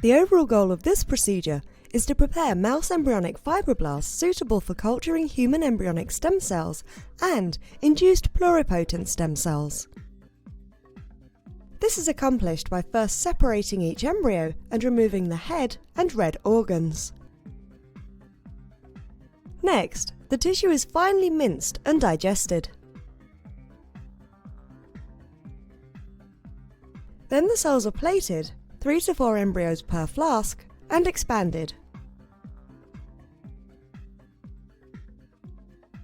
The overall goal of this procedure is to prepare mouse embryonic fibroblasts suitable for culturing human embryonic stem cells and induced pluripotent stem cells. This is accomplished by first separating each embryo and removing the head and red organs. Next, the tissue is finely minced and digested. Then the cells are plated, 3 to 4 embryos per flask, and expanded.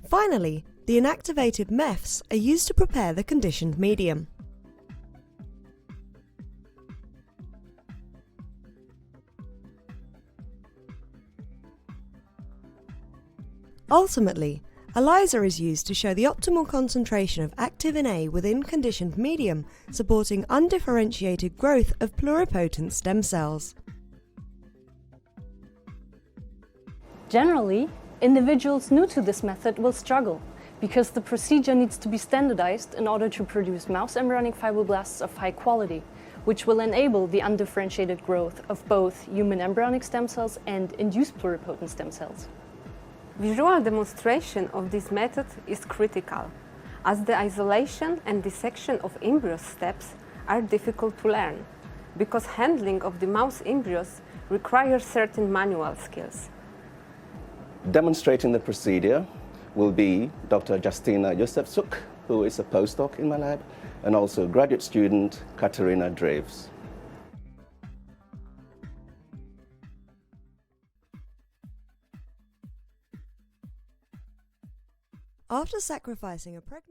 Finally, the inactivated MEFs are used to prepare the conditioned medium. Ultimately, ELISA is used to show the optimal concentration of Activin A within conditioned medium, supporting undifferentiated growth of pluripotent stem cells. Generally, individuals new to this method will struggle, because the procedure needs to be standardized in order to produce mouse embryonic fibroblasts of high quality, which will enable the undifferentiated growth of both human embryonic stem cells and induced pluripotent stem cells. Visual demonstration of this method is critical, as the isolation and dissection of embryo steps are difficult to learn, because handling of the mouse embryos requires certain manual skills. Demonstrating the procedure will be Dr. Justina Josefsuk, who is a postdoc in my lab, and also graduate student Katerina Draves. After sacrificing a pregnant